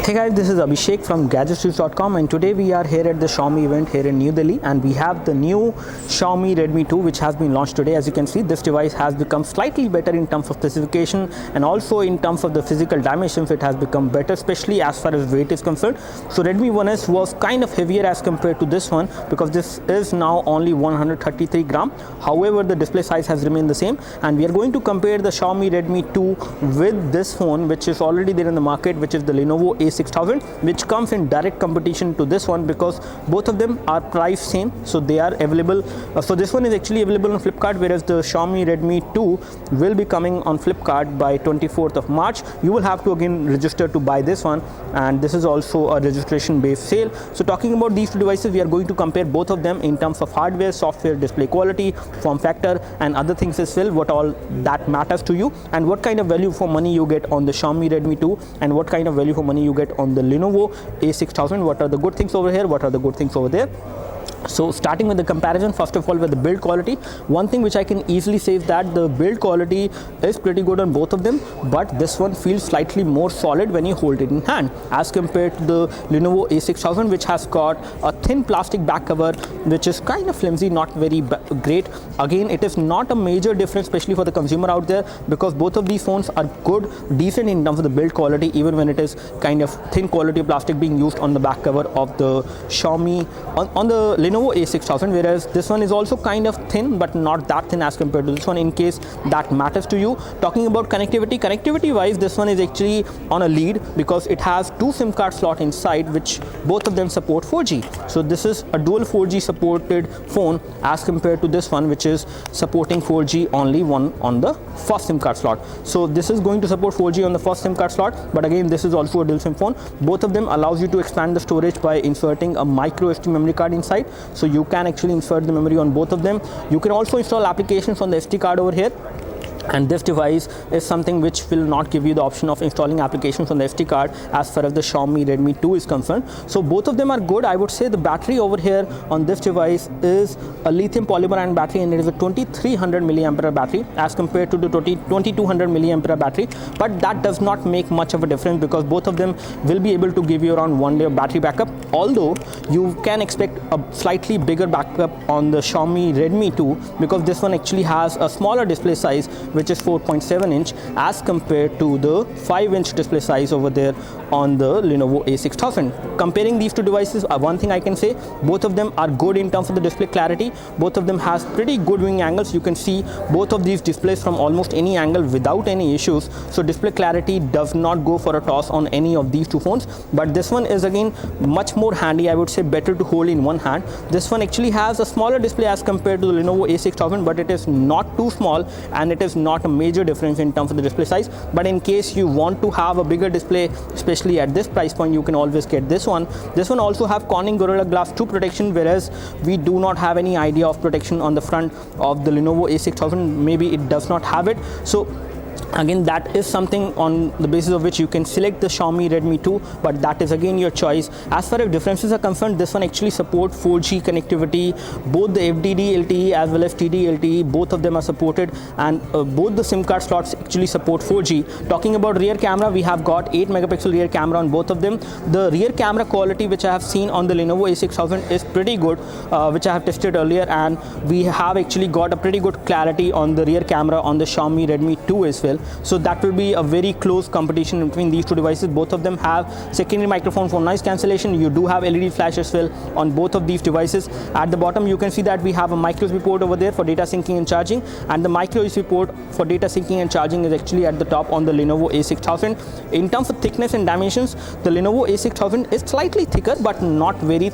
Hey guys, this is Abhishek from gadgetsnews.com, and today we are here at the Xiaomi event here in New Delhi, and we have the new Xiaomi Redmi 2 which has been launched today. As you can see, this device has become slightly better in terms of specification and also in terms of the physical dimensions. It has become better, especially as far as weight is concerned. So Redmi 1S was kind of heavier as compared to this one because this is now only 133 gram. However, the display size has remained the same, and we are going to compare the Xiaomi Redmi 2 with this phone which is already there in the market, which is the Lenovo A6000, which comes in direct competition to this one because both of them are priced same. So they are available. So this one is actually available on Flipkart, whereas the Xiaomi Redmi 2 will be coming on Flipkart by 24th of March. You will have to again register to buy this one, and this is also a registration based sale. So talking about these two devices, we are going to compare both of them in terms of hardware, software, display quality, form factor, and other things as well, what all that matters to you, and what kind of value for money you get on the Xiaomi Redmi 2 and what kind of value for money you get on the Lenovo A6000. What are the good things over here, what are the good things over there. So starting with the comparison, first of all with the build quality, one thing which I can easily say is that the build quality is pretty good on both of them, but this one feels slightly more solid when you hold it in hand as compared to the Lenovo A6000, which has got a thin plastic back cover which is kind of flimsy, not very great. Again, it is not a major difference, especially for the consumer out there, because both of these phones are good, decent in terms of the build quality, even when it is kind of thin quality plastic being used on the back cover of the Xiaomi on the Lenovo A6000, whereas this one is also kind of thin, but not that thin as compared to this one, in case that matters to you. Talking about connectivity wise, this one is actually on a lead because it has two SIM card slot inside, which both of them support 4G. So this is a dual 4G supported phone as compared to this one, which is supporting 4G only one on the first SIM card slot. So this is going to support 4G on the first SIM card slot, but again, this is also a dual SIM phone. Both of them allows you to expand the storage by inserting a micro SD memory card inside. So you can actually insert the memory on both of them. You can also install applications on the SD card over here. And this device is something which will not give you the option of installing applications on the SD card as far as the Xiaomi Redmi 2 is concerned. So both of them are good. I would say the battery over here on this device is a lithium polymer ion battery, and it is a 2300 milliampere battery as compared to the 2200 milliampere battery. But that does not make much of a difference because both of them will be able to give you around 1 day of battery backup. Although you can expect a slightly bigger backup on the Xiaomi Redmi 2 because this one actually has a smaller display size, which is 4.7 inch as compared to the 5-inch display size over there on the Lenovo A6000. Comparing these two devices, one thing I can say, both of them are good in terms of the display clarity. Both of them has pretty good viewing angles. You can see both of these displays from almost any angle without any issues. So display clarity does not go for a toss on any of these two phones. But this one is again much more handy, I would say better to hold in one hand. This one actually has a smaller display as compared to the Lenovo A6000, but it is not too small and it is not a major difference in terms of the display size. But in case you want to have a bigger display, especially at this price point, you can always get this one. This one also have Corning Gorilla Glass 2 protection, whereas we do not have any idea of protection on the front of the Lenovo A6000. Maybe it does not have it. So again, that is something on the basis of which you can select the Xiaomi Redmi 2, but that is again your choice. As far as differences are concerned, this one actually supports 4G connectivity. Both the FDD LTE as well as TD LTE, both of them are supported, and both the SIM card slots actually support 4G. Talking about rear camera, we have got 8 megapixel rear camera on both of them. The rear camera quality which I have seen on the Lenovo A6000 is pretty good, which I have tested earlier, and we have actually got a pretty good clarity on the rear camera on the Xiaomi Redmi 2 as well. So that will be a very close competition between these two devices. Both of them have secondary microphone for noise cancellation. You do have LED flash as well on both of these devices. At the bottom you can see that we have a micro USB port over there for data syncing and charging, and the micro USB port for data syncing and charging is actually at the top on the Lenovo A6000. In terms of thickness and dimensions, the Lenovo A6000 is slightly thicker but not very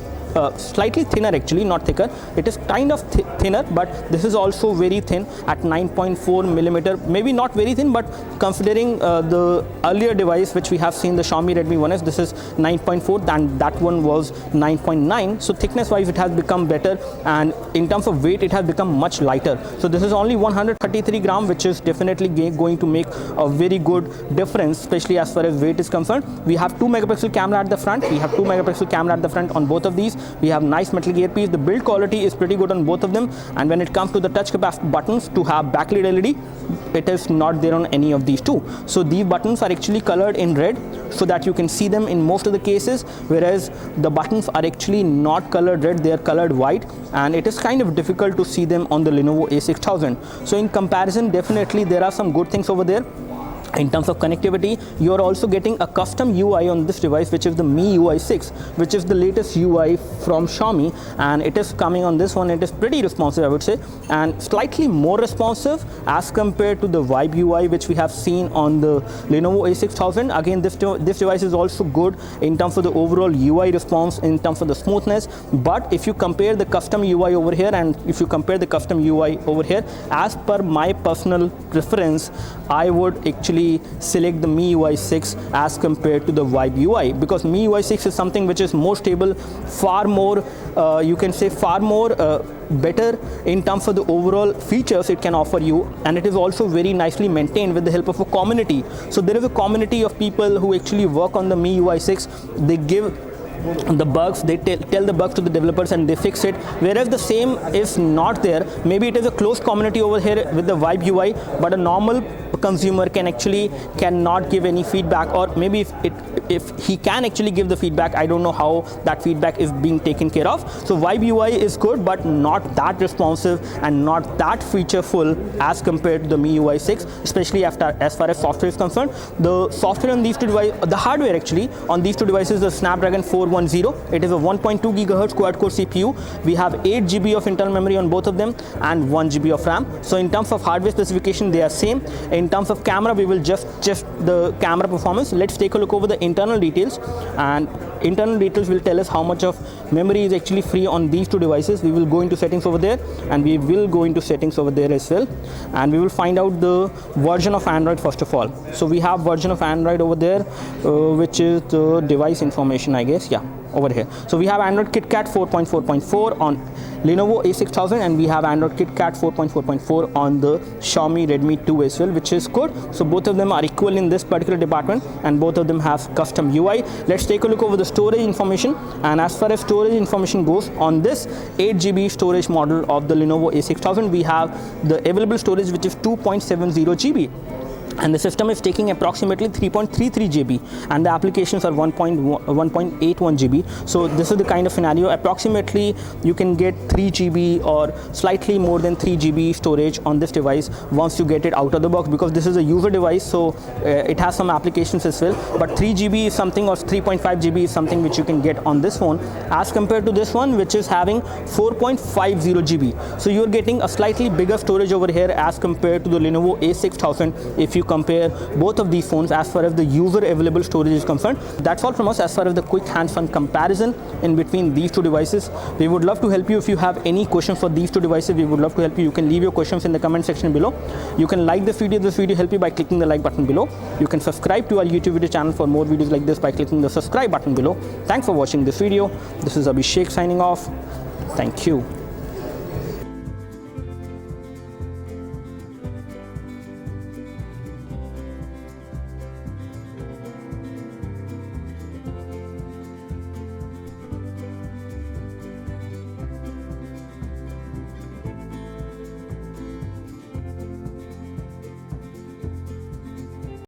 slightly thinner, actually not thicker. It is kind of thinner, but this is also very thin at 9.4 millimeter. Maybe not very thin, but considering the earlier device which we have seen, the Xiaomi Redmi 1S, this is 9.4 and that one was 9.9. So thickness wise it has become better, and in terms of weight it has become much lighter. So this is only 133 gram, which is definitely going to make a very good difference, especially as far as weight is concerned. We have 2 megapixel camera at the front. We have 2 megapixel camera at the front on both of these. We have nice metal gear piece. The build quality is pretty good on both of them, and when it comes to the touch capacitive buttons to have backlit LED, it is not there on any of these two. So these buttons are actually colored in red, so that you can see them in most of the cases, whereas the buttons are actually not colored red, they are colored white, and it is kind of difficult to see them on the Lenovo A6000. So in comparison, definitely there are some good things over there. In terms of connectivity, you are also getting a custom UI on this device, which is the MIUI 6, which is the latest UI from Xiaomi, and it is coming on this one. It is pretty responsive, I would say, and slightly more responsive as compared to the Vibe UI which we have seen on the Lenovo A6000. Again, this device is also good in terms of the overall UI response, in terms of the smoothness, but if you compare the custom UI over here and if you compare the custom UI over here, as per my personal preference, I would actually select the MIUI 6 as compared to the Vibe UI, because MIUI 6 is something which is more stable, far more you can say far more better in terms of the overall features it can offer you, and it is also very nicely maintained with the help of a community. So there is a community of people who actually work on the MIUI 6. They give the bugs, they tell the bugs to the developers and they fix it, whereas the same is not there. Maybe it is a closed community over here with the Vibe UI, but a normal consumer cannot give any feedback, or maybe if he can actually give the feedback, I don't know how that feedback is being taken care of. So Vibe UI is good, but not that responsive and not that featureful as compared to the MIUI 6, especially as far as software is concerned. The software on these two devices, the hardware actually on these two devices, the Snapdragon 410. It is a 1.2 GHz quad-core CPU. We have 8 GB of internal memory on both of them and 1 GB of RAM. So in terms of hardware specification, they are same. In terms of camera, we will just the camera performance. Let's take a look over the internal details, and internal details will tell us how much of memory is actually free on these two devices. We will go into settings over there, and we will go into settings over there as well, and we will find out the version of Android first of all. So we have version of Android over there, which is the device information, I guess. Yeah, over here. So we have Android KitKat 4.4.4 on Lenovo A6000, and we have Android KitKat 4.4.4 on the Xiaomi Redmi 2 as well, which is good. So both of them are equal in this particular department, and both of them have custom UI. Let's take a look over the storage information, and as far as storage information goes, on this 8 GB storage model of the Lenovo A6000, we have the available storage which is 2.70 GB. And the system is taking approximately 3.33 GB, and the applications are 1.81 GB. So this is the kind of scenario. Approximately you can get 3 GB or slightly more than 3 GB storage on this device once you get it out of the box, because this is a user device, so it has some applications as well. But 3 GB is something, or 3.5 GB is something which you can get on this phone, as compared to this one which is having 4.50 GB. So you're getting a slightly bigger storage over here as compared to the Lenovo A6000 if you compare both of these phones as far as the user available storage is concerned. That's all from us as far as the quick hands-on comparison in between these two devices. We would love to help you. If you have any questions for these two devices, we would love to help you. You can leave your questions in the comment section below. You can like this video. This video help you by clicking the like button below. You can subscribe to our YouTube video channel for more videos like this by clicking the subscribe button below. Thanks for watching this video. This is Abhishek signing off. Thank you.